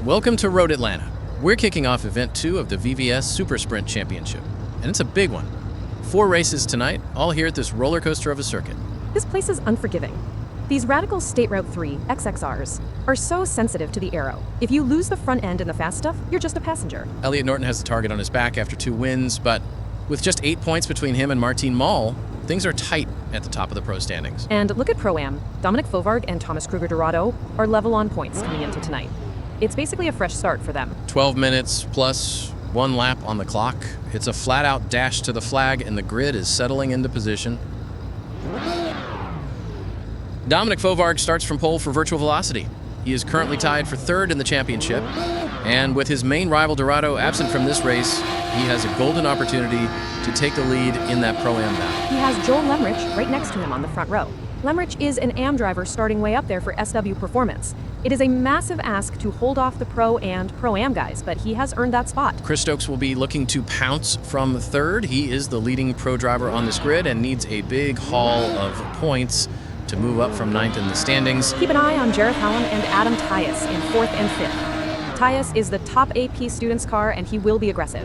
Welcome to Road Atlanta. We're kicking off Event 2 of the VVS Super Sprint Championship, and it's a big one. 4 races tonight, all here at this roller coaster of a circuit. This place is unforgiving. These radical State Route 3 XXRs are so sensitive to the aero. If you lose the front end in the fast stuff, you're just a passenger. Elliot Norton has the target on his back after 2 wins, but with just 8 points between him and Martin Mall, things are tight at the top of the pro standings. And look at Pro-Am. Dominic Fovarg and Thomas Kruger Dorado are level on points coming into tonight. It's basically a fresh start for them. 12 minutes plus 1 lap on the clock. It's a flat-out dash to the flag, and the grid is settling into position. Dominic Fovarg starts from pole for virtual velocity. He is currently tied for 3rd in the championship, and with his main rival Dorado absent from this race, he has a golden opportunity to take the lead in that Pro-Am battle. He has Joel Lemrich right next to him on the front row. Lemrich is an AM driver starting way up there for SW Performance. It is a massive ask to hold off the Pro and Pro-Am guys, but he has earned that spot. Chris Stokes will be looking to pounce from 3rd. He is the leading pro driver on this grid and needs a big haul of points to move up from 9th in the standings. Keep an eye on Jareth Hallam and Adam Tyus in 4th and 5th. Tyus is the top AP student's car, and he will be aggressive.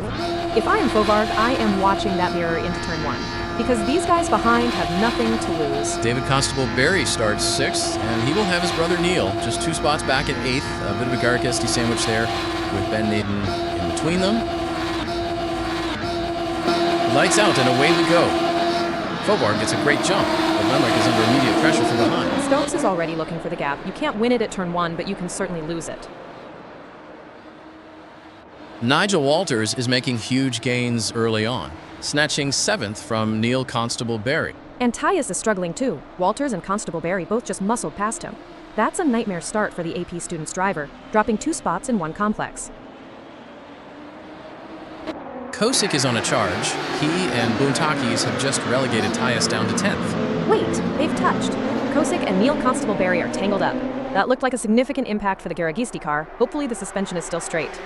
If I am Fovarg, I am watching that mirror into turn 1, because these guys behind have nothing to lose. David Constable Barry starts 6th, and he will have his brother Neil just 2 spots back at 8th. A bit of a Garrett sandwich there with Ben Naden in between them. Lights out, and away we go. Fovarg gets a great jump, but Lemrich is under immediate pressure from behind. Stokes is already looking for the gap. You can't win it at turn 1, but you can certainly lose it. Nigel Walters is making huge gains early on, snatching 7th from Neil Constable Barry. And Tyus is struggling too. Walters and Constable Barry both just muscled past him. That's a nightmare start for the AP student's driver, dropping 2 spots in 1 complex. Kosick is on a charge. He and Boontakis have just relegated Tyus down to 10th. Wait, they've touched. Kosick and Neil Constable Barry are tangled up. That looked like a significant impact for the Garagisti car. Hopefully the suspension is still straight.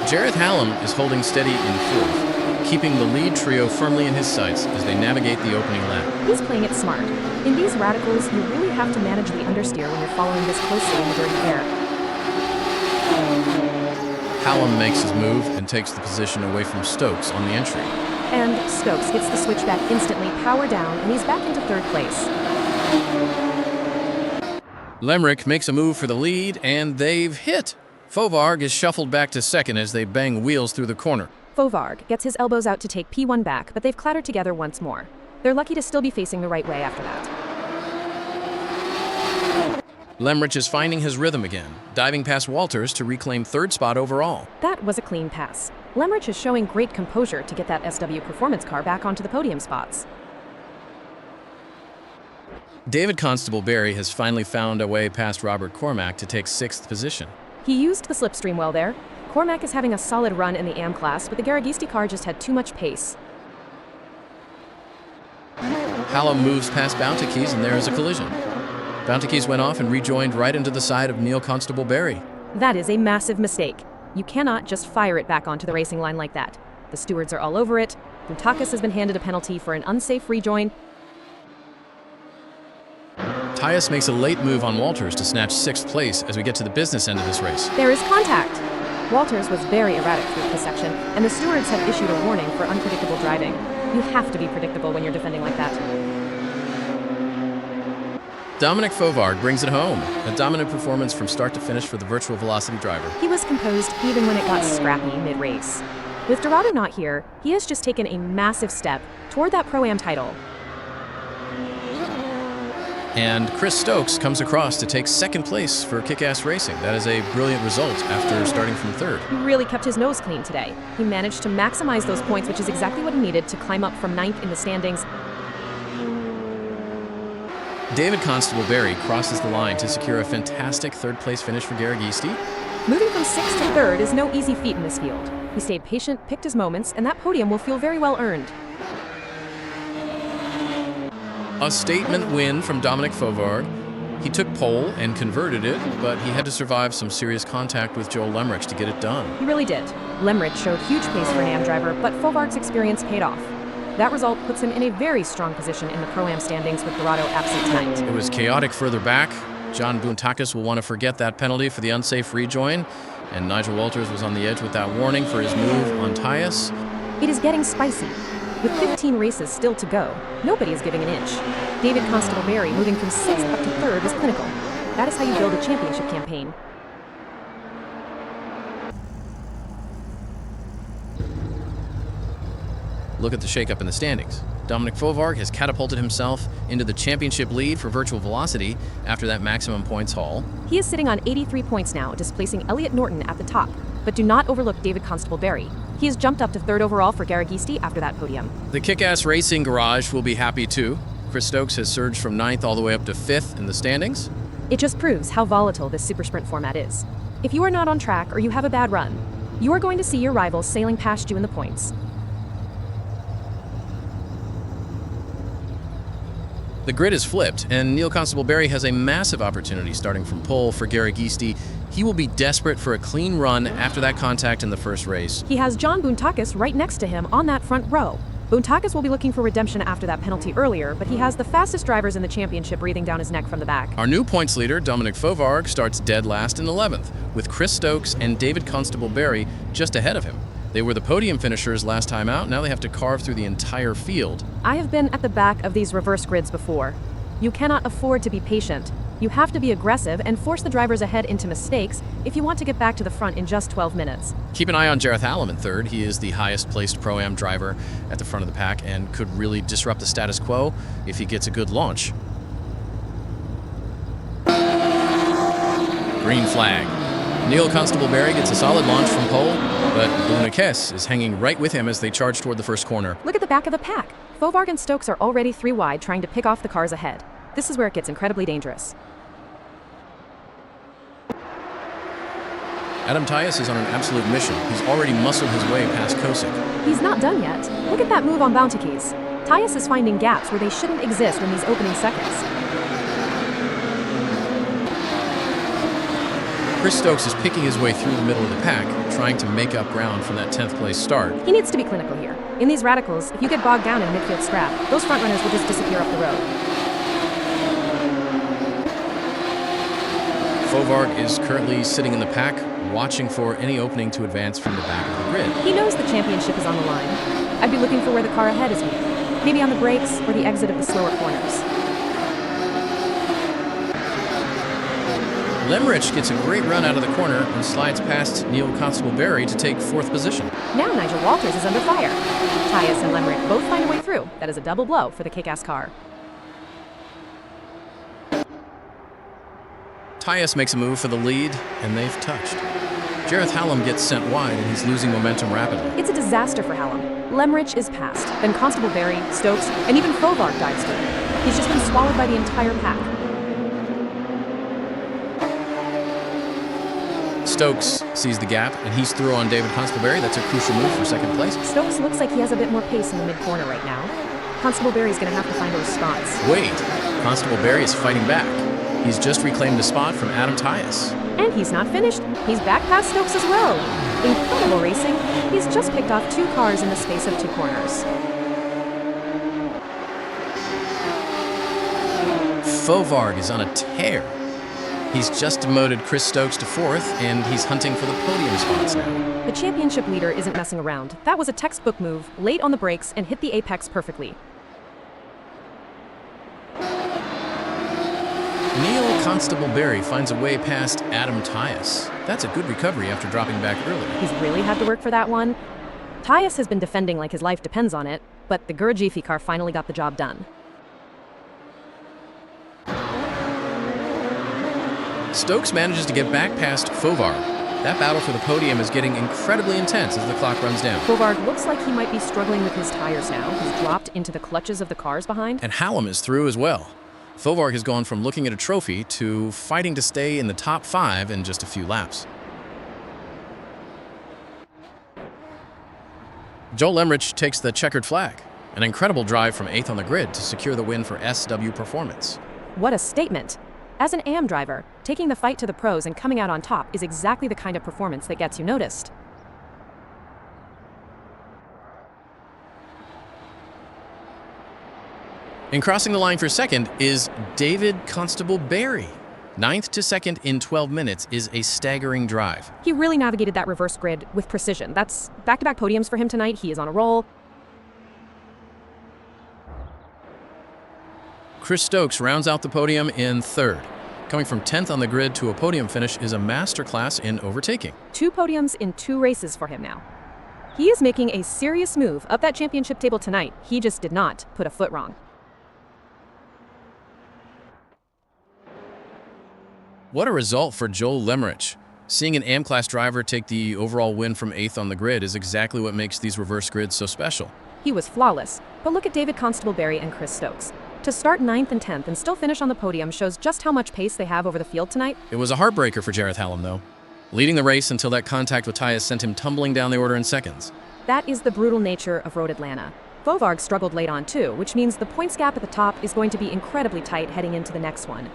Jareth Hallam is holding steady in 4th, keeping the lead trio firmly in his sights as they navigate the opening lap. He's playing it smart. In these radicals, you really have to manage the understeer when you're following this closely in the dirty air. Hallam makes his move and takes the position away from Stokes on the entry. And Stokes gets the switchback instantly, power down, and he's back into 3rd place. Lemrich makes a move for the lead, and they've hit. Fovarg is shuffled back to 2nd as they bang wheels through the corner. Fovarg gets his elbows out to take P1 back, but they've clattered together once more. They're lucky to still be facing the right way after that. Lemrich is finding his rhythm again, diving past Walters to reclaim 3rd spot overall. That was a clean pass. Lemrich is showing great composure to get that SW Performance car back onto the podium spots. David Constable Barry has finally found a way past Robert Cormack to take 6th position. He used the slipstream well there. Cormack is having a solid run in the AM class, but the Garagisti car just had too much pace. Hallam moves past Bountakis, and there is a collision. Bountakis went off and rejoined right into the side of Neil Constable Barry. That is a massive mistake. You cannot just fire it back onto the racing line like that. The stewards are all over it. Boontakis has been handed a penalty for an unsafe rejoin. Tyus makes a late move on Walters to snatch 6th place as we get to the business end of this race. There is contact. Walters was very erratic through this section, and the stewards have issued a warning for unpredictable driving. You have to be predictable when you're defending like that. Dominic Fovarg brings it home. A dominant performance from start to finish for the virtual velocity driver. He was composed even when it got scrappy mid-race. With Dorado not here, he has just taken a massive step toward that Pro-Am title. And Chris Stokes comes across to take 2nd place for Kick-Ass Racing. That is a brilliant result after starting from 3rd. He really kept his nose clean today. He managed to maximize those points, which is exactly what he needed to climb up from 9th in the standings. David Constable Barry crosses the line to secure a fantastic 3rd place finish for Garagisti. Moving from 6th to 3rd is no easy feat in this field. He stayed patient, picked his moments, and that podium will feel very well earned. A statement win from Dominic Fovarg. He took pole and converted it, but he had to survive some serious contact with Joel Lemrich to get it done. He really did. Lemrich showed huge pace for an AM driver, but Fovarg's experience paid off. That result puts him in a very strong position in the Pro-Am standings with Dorado absent tonight. It was chaotic further back. John Boontakis will want to forget that penalty for the unsafe rejoin, and Nigel Walters was on the edge with that warning for his move on Tyus. It is getting spicy. With 15 races still to go, nobody is giving an inch. David Constable-Berry moving from 6th up to 3rd is clinical. That is how you build a championship campaign. Look at the shakeup in the standings. Dominic Fovarg has catapulted himself into the championship lead for virtual velocity after that maximum points haul. He is sitting on 83 points now, displacing Elliot Norton at the top. But do not overlook David Constable-Berry. He has jumped up to 3rd overall for Garagisti after that podium. The Kick-Ass Racing Garage will be happy too. Chris Stokes has surged from 9th all the way up to 5th in the standings. It just proves how volatile this super sprint format is. If you are not on track or you have a bad run, you are going to see your rivals sailing past you in the points. The grid is flipped, and Neil Constable-Berry has a massive opportunity starting from pole for Garagisti. He will be desperate for a clean run after that contact in the first race. He has John Boontakis right next to him on that front row. Boontakis will be looking for redemption after that penalty earlier, but he has the fastest drivers in the championship breathing down his neck from the back. Our new points leader, Dominic Fovarg, starts dead last in 11th, with Chris Stokes and David Constable-Berry just ahead of him. They were the podium finishers last time out. Now they have to carve through the entire field. I have been at the back of these reverse grids before. You cannot afford to be patient. You have to be aggressive and force the drivers ahead into mistakes if you want to get back to the front in just 12 minutes. Keep an eye on Jareth Hallam in 3rd. He is the highest placed Pro-Am driver at the front of the pack and could really disrupt the status quo if he gets a good launch. Green flag. Neil Constable-Berry gets a solid launch from pole, but Boontakis is hanging right with him as they charge toward the first corner. Look at the back of the pack. Fovarg and Stokes are already 3 wide trying to pick off the cars ahead. This is where it gets incredibly dangerous. Adam Tyus is on an absolute mission. He's already muscled his way past Kosick. He's not done yet. Look at that move on bounty keys. Tyus is finding gaps where they shouldn't exist in these opening seconds. Chris Stokes is picking his way through the middle of the pack, trying to make up ground from that 10th place start. He needs to be clinical here. In these radicals, if you get bogged down in midfield scrap, those front runners will just disappear up the road. Fovarg is currently sitting in the pack, watching for any opening to advance from the back of the grid. He knows the championship is on the line. I'd be looking for where the car ahead is weak. Maybe on the brakes or the exit of the slower corners. Lemrich gets a great run out of the corner and slides past Neil Constable-Berry to take 4th position. Now Nigel Walters is under fire. Tyus and Lemrich both find a way through. That is a double blow for the kick-ass car. Tyus makes a move for the lead, and they've touched. Jareth Hallam gets sent wide, and he's losing momentum rapidly. It's a disaster for Hallam. Lemrich is passed. Then Constable-Berry, Stokes, and even Fovarg dives through. He's just been swallowed by the entire pack. Stokes sees the gap, and he's through on David Constable-Berry. That's a crucial move for 2nd place. Stokes looks like he has a bit more pace in the mid-corner right now. Constable-Berry's going to have to find a response. Wait, Constable-Berry is fighting back. He's just reclaimed a spot from Adam Tyus. And he's not finished. He's back past Stokes as well. Incredible racing. He's just picked off 2 cars in the space of 2 corners. Fovarg is on a tear. He's just demoted Chris Stokes to 4th, and he's hunting for the podium spots now. The championship leader isn't messing around. That was a textbook move, late on the brakes, and hit the apex perfectly. Neil Constable-Berry finds a way past Adam Tyus. That's a good recovery after dropping back early. He's really had to work for that one. Tyus has been defending like his life depends on it, but the Garagisti car finally got the job done. Stokes manages to get back past Fovarg. That battle for the podium is getting incredibly intense as the clock runs down. Fovarg looks like he might be struggling with his tires now. He's dropped into the clutches of the cars behind. And Hallam is through as well. Fovarg has gone from looking at a trophy to fighting to stay in the top 5 in just a few laps. Joel Lemrich takes the checkered flag. An incredible drive from 8th on the grid to secure the win for SW Performance. What a statement! As an AM driver, taking the fight to the pros and coming out on top is exactly the kind of performance that gets you noticed. In crossing the line for 2nd is David Constable-Berry. Ninth to second in 12 minutes is a staggering drive. He really navigated that reverse grid with precision. That's back-to-back podiums for him tonight. He is on a roll. Chris Stokes rounds out the podium in third. Coming from 10th on the grid to a podium finish is a masterclass in overtaking. 2 podiums in 2 races for him now. He is making a serious move up that championship table tonight. He just did not put a foot wrong. What a result for Joel Lemmerich. Seeing an AM-class driver take the overall win from 8th on the grid is exactly what makes these reverse grids so special. He was flawless, but look at David Constable-Berry and Chris Stokes. To start 9th and 10th and still finish on the podium shows just how much pace they have over the field tonight. It was a heartbreaker for Jareth Hallam, though, leading the race until that contact with Tyus sent him tumbling down the order in seconds. That is the brutal nature of Road Atlanta. Fovarg struggled late on too, which means the points gap at the top is going to be incredibly tight heading into the next one.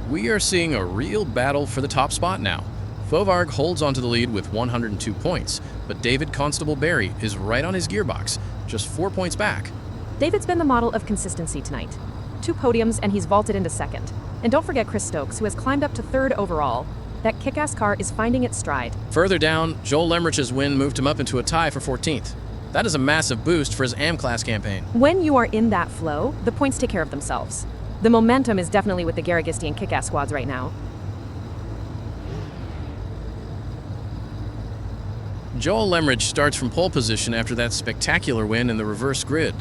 We are seeing a real battle for the top spot now. Fovarg holds onto the lead with 102 points, but David Constable-Berry is right on his gearbox, just 4 points back. David's been the model of consistency tonight. 2 podiums and he's vaulted into second. And don't forget Chris Stokes, who has climbed up to third overall. That kick-ass car is finding its stride. Further down, Joel Lemmerich's win moved him up into a tie for 14th. That is a massive boost for his AM-class campaign. When you are in that flow, the points take care of themselves. The momentum is definitely with the Garagisti and kick-ass squads right now. Joel Lemmerich starts from pole position after that spectacular win in the reverse grid.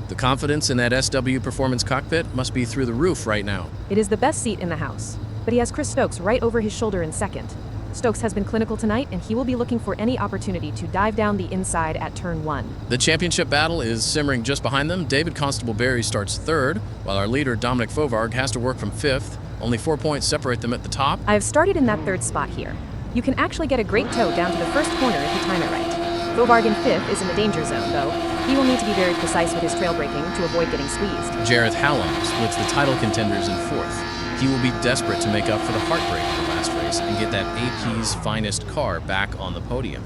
The confidence in that SW Performance cockpit must be through the roof right now. It is the best seat in the house, but he has Chris Stokes right over his shoulder in second. Stokes has been clinical tonight, and he will be looking for any opportunity to dive down the inside at turn 1. The championship battle is simmering just behind them. David Constable-Berry starts third, while our leader, Dominic Fovarg, has to work from 5th. Only 4 points separate them at the top. I have started in that third spot here. You can actually get a great tow down to the first corner if you time it right. Fovarg in 5th is in the danger zone, though. He will need to be very precise with his trail braking to avoid getting squeezed. Jareth Hallam splits the title contenders in 4th. He will be desperate to make up for the heartbreak of the last race and get that AP's finest car back on the podium.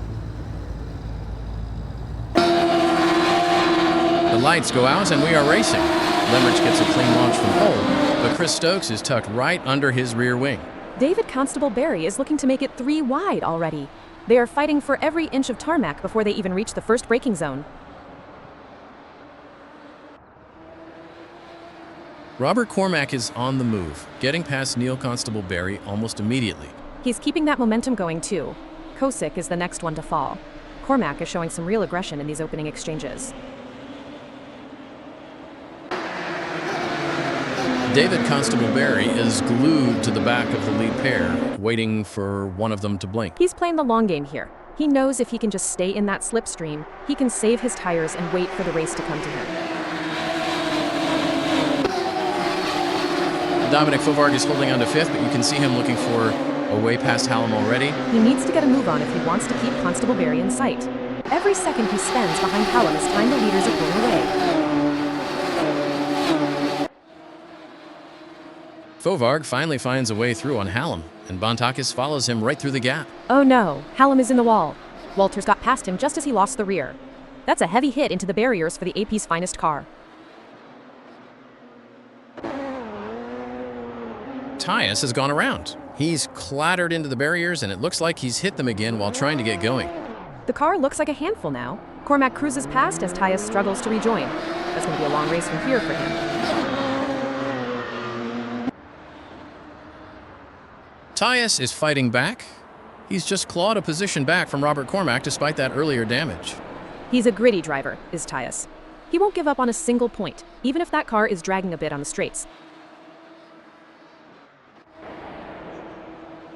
The lights go out and we are racing. Lemmerich gets a clean launch from pole, but Chris Stokes is tucked right under his rear wing. David Constable-Berry is looking to make it 3 wide already. They are fighting for every inch of tarmac before they even reach the first braking zone. Robert Cormack is on the move, getting past Neil Constable-Berry almost immediately. He's keeping that momentum going too. Kosick is the next one to fall. Cormack is showing some real aggression in these opening exchanges. David Constable-Berry is glued to the back of the lead pair, waiting for one of them to blink. He's playing the long game here. He knows if he can just stay in that slipstream, he can save his tires and wait for the race to come to him. Dominic Fovarg is holding on to 5th, but you can see him looking for a way past Hallam already. He needs to get a move on if he wants to keep Constable-Berry in sight. Every second he spends behind Hallam is time the leaders are pulling away. Fovarg finally finds a way through on Hallam, and Bontakis follows him right through the gap. Oh no, Hallam is in the wall. Walters got past him just as he lost the rear. That's a heavy hit into the barriers for the AP's finest car. Tyus has gone around. He's clattered into the barriers, and it looks like he's hit them again while trying to get going. The car looks like a handful now. Cormac cruises past as Tyus struggles to rejoin. That's going to be a long race from here for him. Tyus is fighting back. He's just clawed a position back from Robert Cormack despite that earlier damage. He's a gritty driver, is Tyus. He won't give up on a single point, even if that car is dragging a bit on the straights.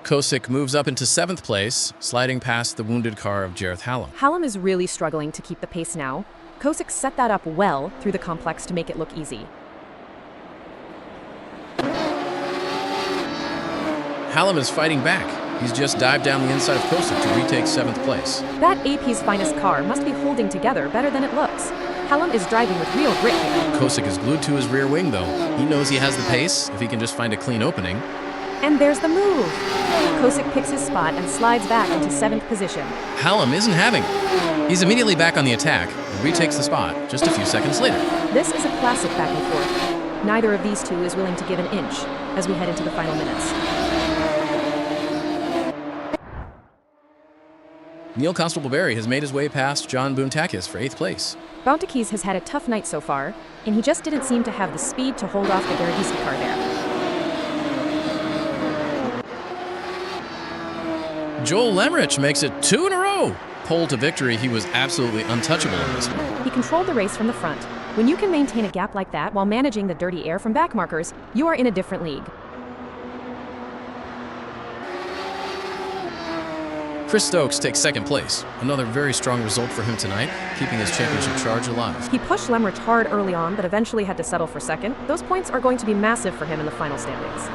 Kosick moves up into 7th place, sliding past the wounded car of Jareth Hallam. Hallam is really struggling to keep the pace now. Kosick set that up well through the complex to make it look easy. Hallam is fighting back. He's just dived down the inside of Kosick to retake 7th place. That AP's finest car must be holding together better than it looks. Hallam is driving with real grit here. Kosick is glued to his rear wing, though. He knows he has the pace if he can just find a clean opening. And there's the move. Kosick picks his spot and slides back into 7th position. Hallam isn't having it. He's immediately back on the attack and retakes the spot just a few seconds later. This is a classic back and forth. Neither of these two is willing to give an inch as we head into the final minutes. Neil Constable-Berry has made his way past John Boontakis for 8th place. Bountakis has had a tough night so far, and he just didn't seem to have the speed to hold off the Garagisi car there. Joel Lemrich makes it 2 in a row. Pole to victory, he was absolutely untouchable in this one. He controlled the race from the front. When you can maintain a gap like that while managing the dirty air from back markers, you are in a different league. Chris Stokes takes 2nd place. Another very strong result for him tonight, keeping his championship charge alive. He pushed Lemrich hard early on, but eventually had to settle for 2nd. Those points are going to be massive for him in the final standings.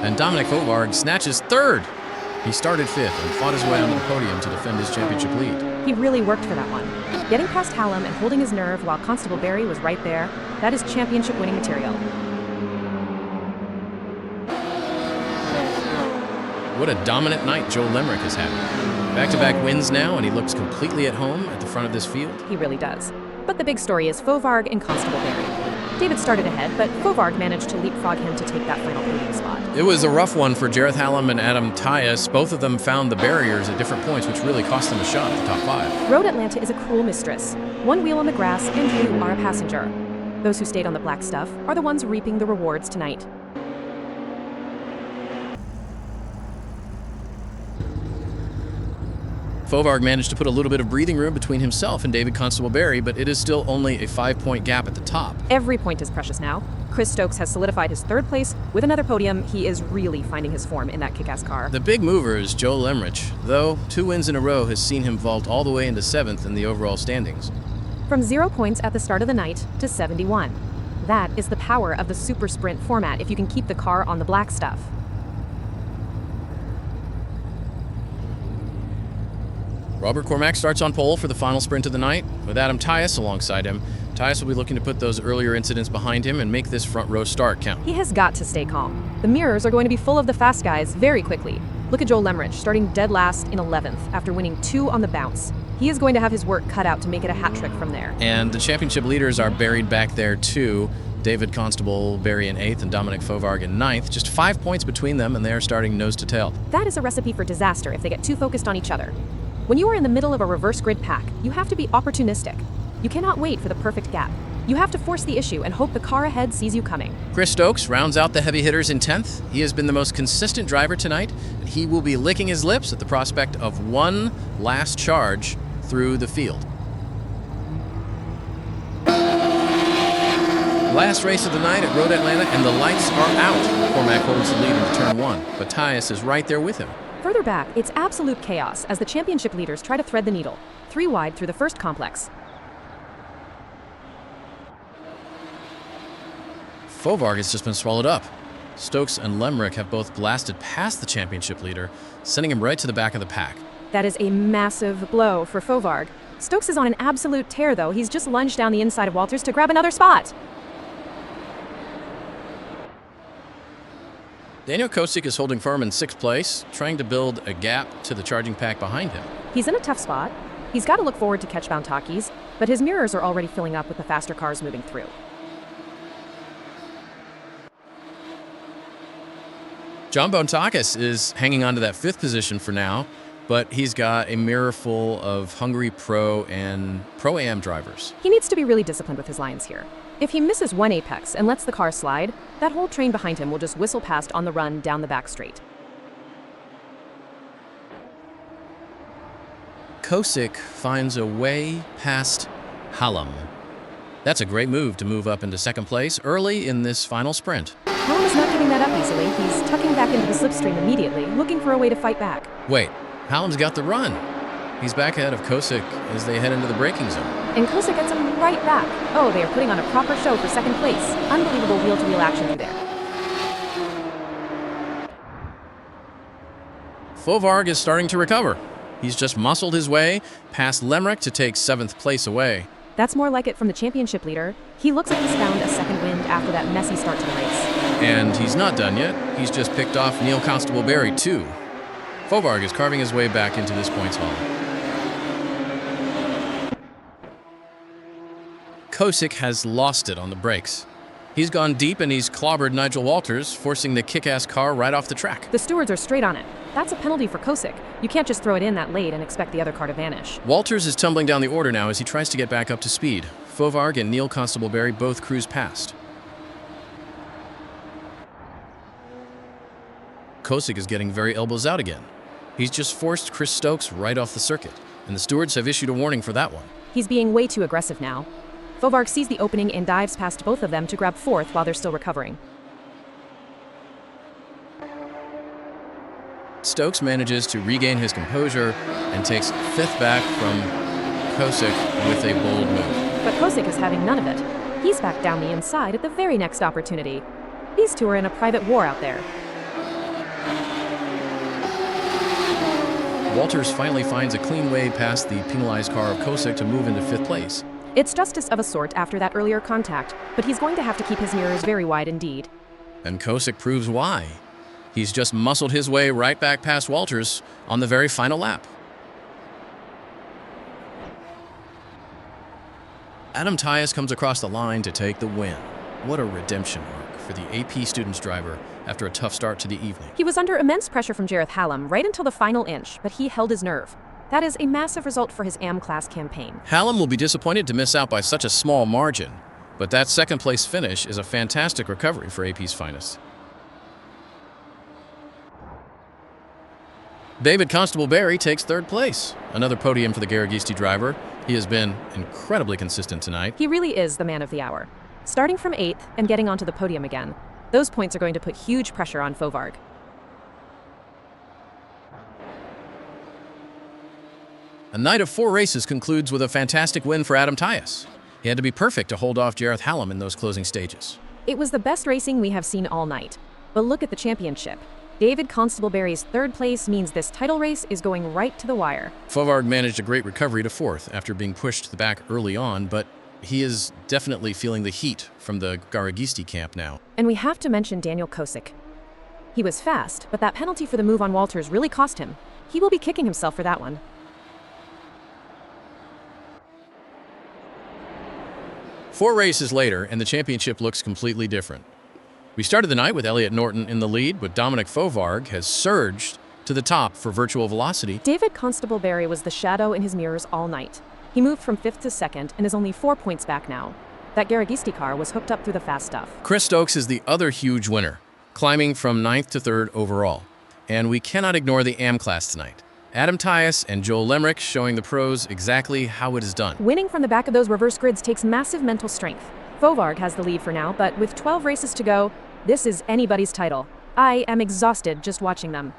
And Dominic Fovarg snatches 3rd. He started 5th and fought his way onto the podium to defend his championship lead. He really worked for that one. Getting past Hallam and holding his nerve while Constable-Berry was right there, that is championship winning material. What a dominant night Joel Lemrich has had. Back-to-back wins now, and he looks completely at home at the front of this field. He really does. But the big story is Fovarg and Constable-Berry. David started ahead, but Fovarg managed to leapfrog him to take that final podium spot. It was a rough one for Jareth Hallam and Adam Tyus. Both of them found the barriers at different points, which really cost them a shot at the top 5. Road Atlanta is a cruel mistress. One wheel on the grass, and you are a passenger. Those who stayed on the black stuff are the ones reaping the rewards tonight. Fovarg managed to put a little bit of breathing room between himself and David Constable-Berry, but it is still only a 5-point gap at the top. Every point is precious now. Chris Stokes has solidified his 3rd place. With another podium, he is really finding his form in that kick-ass car. The big mover is Joel Lemrich, though 2 wins in a row has seen him vault all the way into 7th in the overall standings. From 0 points at the start of the night to 71. That is the power of the super sprint format if you can keep the car on the black stuff. Robert Cormack starts on pole for the final sprint of the night, with Adam Tyus alongside him. Tyus will be looking to put those earlier incidents behind him and make this front row start count. He has got to stay calm. The mirrors are going to be full of the fast guys very quickly. Look at Joel Lemrich starting dead last in 11th after winning 2 on the bounce. He is going to have his work cut out to make it a hat trick from there. And the championship leaders are buried back there too. David Constable-Berry in 8th and Dominic Fovarg in 9th. Just 5 points between them, and they are starting nose to tail. That is a recipe for disaster if they get too focused on each other. When you are in the middle of a reverse grid pack, you have to be opportunistic. You cannot wait for the perfect gap. You have to force the issue and hope the car ahead sees you coming. Chris Stokes rounds out the heavy hitters in 10th. He has been the most consistent driver tonight. He will be licking his lips at the prospect of one last charge through the field. Last race of the night at Road Atlanta, and the lights are out. Cormack holds the lead into turn 1, but Tyus is right there with him. Further back, it's absolute chaos as the championship leaders try to thread the needle. 3 wide through the first complex. Fovarg has just been swallowed up. Stokes and Lemrich have both blasted past the championship leader, sending him right to the back of the pack. That is a massive blow for Fovarg. Stokes is on an absolute tear, though. He's just lunged down the inside of Walters to grab another spot. Daniel Kosick is holding firm in 6th place, trying to build a gap to the charging pack behind him. He's in a tough spot. He's got to look forward to catch Bountakis, but his mirrors are already filling up with the faster cars moving through. John Bountakis is hanging on to that 5th position for now, but he's got a mirror full of hungry pro and pro-am drivers. He needs to be really disciplined with his lines here. If he misses one apex and lets the car slide, that whole train behind him will just whistle past on the run down the back straight. Kosick finds a way past Hallam. That's a great move to move up into 2nd place early in this final sprint. Hallam is not giving that up easily. He's tucking back into the slipstream immediately, looking for a way to fight back. Wait, Hallam's got the run. He's back ahead of Kosick as they head into the braking zone. And Kosick gets him right back. Oh, they are putting on a proper show for 2nd place. Unbelievable wheel-to-wheel action through there. Fovarg is starting to recover. He's just muscled his way past Lemrich to take 7th place away. That's more like it from the championship leader. He looks like he's found a second wind after that messy start to the race. And he's not done yet. He's just picked off Neil Constable-Berry, too. Fovarg is carving his way back into this points haul. Kosick has lost it on the brakes. He's gone deep and he's clobbered Nigel Walters, forcing the kick-ass car right off the track. The stewards are straight on it. That's a penalty for Kosick. You can't just throw it in that late and expect the other car to vanish. Walters is tumbling down the order now as he tries to get back up to speed. Fovarg and Neil Constable-Berry both cruise past. Kosick is getting very elbows out again. He's just forced Chris Stokes right off the circuit, and the stewards have issued a warning for that one. He's being way too aggressive now. Fovarg sees the opening and dives past both of them to grab fourth while they're still recovering. Stokes manages to regain his composure and takes fifth back from Kosick with a bold move. But Kosick is having none of it. He's back down the inside at the very next opportunity. These two are in a private war out there. Walters finally finds a clean way past the penalized car of Kosick to move into fifth place. It's justice of a sort after that earlier contact, but he's going to have to keep his mirrors very wide indeed. And Kosick proves why. He's just muscled his way right back past Walters on the very final lap. Adam Tyus comes across the line to take the win. What a redemption arc for the AP Students driver after a tough start to the evening. He was under immense pressure from Jareth Hallam right until the final inch, but he held his nerve. That is a massive result for his AM-class campaign. Hallam will be disappointed to miss out by such a small margin, but that second-place finish is a fantastic recovery for AP's finest. David Constable-Berry takes third place. Another podium for the Garagisti driver. He has been incredibly consistent tonight. He really is the man of the hour. Starting from 8th and getting onto the podium again. Those points are going to put huge pressure on Fovarg. A night of 4 races concludes with a fantastic win for Adam Tyus. He had to be perfect to hold off Jareth Hallam in those closing stages. It was the best racing we have seen all night. But look at the championship. David Constable-Berry's third place means this title race is going right to the wire. Fovarg managed a great recovery to fourth after being pushed to the back early on, but he is definitely feeling the heat from the Garagisti camp now. And we have to mention Daniel Kosick. He was fast, but that penalty for the move on Walters really cost him. He will be kicking himself for that one. 4 races later, and the championship looks completely different. We started the night with Elliot Norton in the lead, but Dominic Fovarg has surged to the top for virtual velocity. David Constable-Berry was the shadow in his mirrors all night. He moved from 5th to 2nd and is only 4 points back now. That Garagisti car was hooked up through the fast stuff. Chris Stokes is the other huge winner, climbing from 9th to 3rd overall. And we cannot ignore the AM class tonight. Adam Tyus and Joel Lemrick showing the pros exactly how it is done. Winning from the back of those reverse grids takes massive mental strength. Fovarg has the lead for now, but with 12 races to go, this is anybody's title. I am exhausted just watching them.